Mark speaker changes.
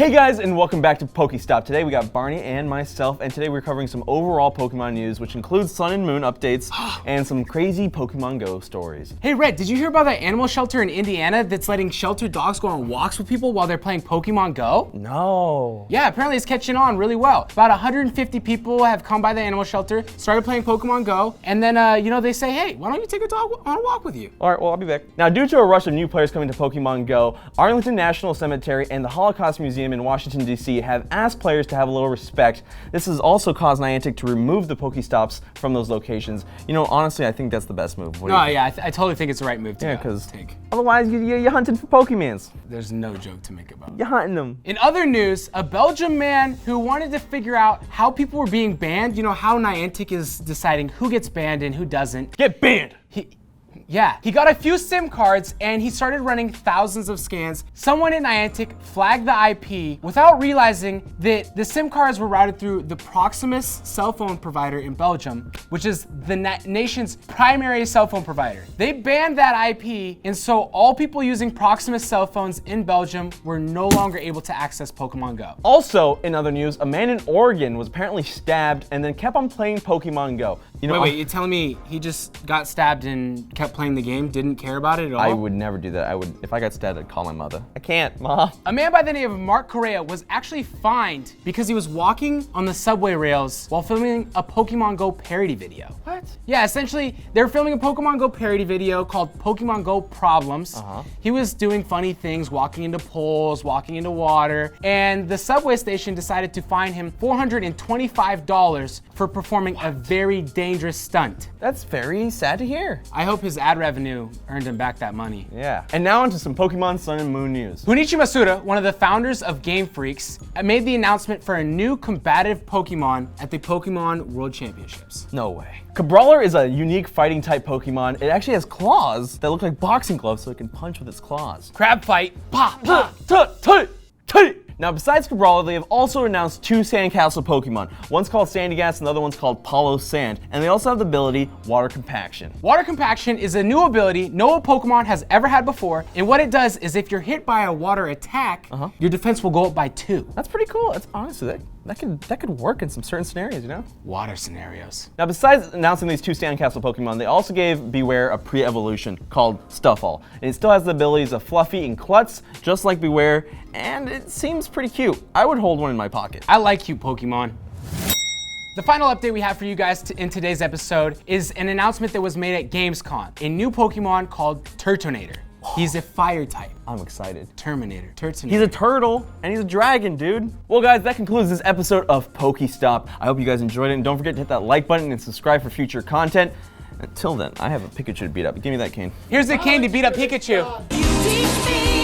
Speaker 1: Hey guys, and welcome back to PokéStop. Today we got Barney and myself, and today we're covering some overall Pokemon news, which includes Sun and Moon updates and some crazy Pokemon Go stories.
Speaker 2: Hey Red, did you hear about that animal shelter in Indiana that's letting sheltered dogs go on walks with people while they're playing Pokemon Go?
Speaker 1: No.
Speaker 2: Yeah, apparently it's catching on really well. About 150 people have come by the animal shelter, started playing Pokemon Go, and then, they say, hey, why don't you take a dog on a walk with you?
Speaker 1: All right, well, I'll be back. Now, due to a rush of new players coming to Pokemon Go, Arlington National Cemetery and the Holocaust Museum in Washington, D.C. have asked players to have a little respect. This has also caused Niantic to remove the Pokestops from those locations. You know, honestly, I think that's the best move.
Speaker 2: I totally think it's the right move to take.
Speaker 1: Otherwise you're hunting for Pokemans.
Speaker 2: There's no joke to make about it.
Speaker 1: You're hunting them.
Speaker 2: In other news, a Belgian man who wanted to figure out how people were being banned, you know how Niantic is deciding who gets banned and who doesn't.
Speaker 1: Get banned!
Speaker 2: He got a few SIM cards and he started running thousands of scans. Someone at Niantic flagged the IP without realizing that the SIM cards were routed through the Proximus cell phone provider in Belgium, which is the nation's primary cell phone provider. They banned that IP, and so all people using Proximus cell phones in Belgium were no longer able to access Pokemon Go.
Speaker 1: Also, in other news, a man in Oregon was apparently stabbed and then kept on playing Pokemon Go. You know,
Speaker 2: Wait, you're telling me he just got stabbed and kept playing the game, didn't care about it at all?
Speaker 1: I would never do that. If I got stabbed, I'd call my mother. I can't, Mom.
Speaker 2: A man by the name of Mark Correa was actually fined because he was walking on the subway rails while filming a Pokemon Go parody video.
Speaker 1: What?
Speaker 2: Yeah, essentially, they were filming a Pokemon Go parody video called Pokemon Go Problems. He was doing funny things, walking into poles, walking into water, and the subway station decided to fine him $425 for performing a very dangerous stunt.
Speaker 1: That's very sad to hear.
Speaker 2: I hope his ad revenue earned him back that money.
Speaker 1: Yeah. And now into some Pokemon Sun and Moon news.
Speaker 2: Junichi Masuda, one of the founders of Game Freaks, made the announcement for a new combative Pokemon at the Pokemon World Championships.
Speaker 1: No way. Cabrawler is a unique fighting type Pokemon. It actually has claws that look like boxing gloves, so it can punch with its claws.
Speaker 2: Crab fight. Pop, pop.
Speaker 1: Now, besides Cabrawler, they have also announced two Sandcastle Pokemon. One's called Sandygast and the other one's called Palo Sand. And they also have the ability Water Compaction.
Speaker 2: Water Compaction is a new ability no Pokemon has ever had before. And what it does is if you're hit by a water attack, your defense will go up by 2.
Speaker 1: That's pretty cool. That's honestly, that could work in some certain scenarios, you know?
Speaker 2: Water scenarios.
Speaker 1: Now, besides announcing these two Sandcastle Pokemon, they also gave Beware a pre-evolution called Stuffle. And it still has the abilities of Fluffy and Klutz, just like Beware, and it seems pretty cute. I would hold one in my pocket.
Speaker 2: I like cute Pokemon. The final update we have for you guys in today's episode is an announcement that was made at Gamescom. A new Pokemon called Turtonator. He's a fire type.
Speaker 1: I'm excited.
Speaker 2: Turtonator.
Speaker 1: He's a turtle, and he's a dragon, dude. Well, guys, that concludes this episode of PokéStop. I hope you guys enjoyed it, and don't forget to hit that like button and subscribe for future content. Until then, I have a Pikachu to beat up. Give me that cane.
Speaker 2: Here's the cane to beat up Pikachu.
Speaker 3: You teach me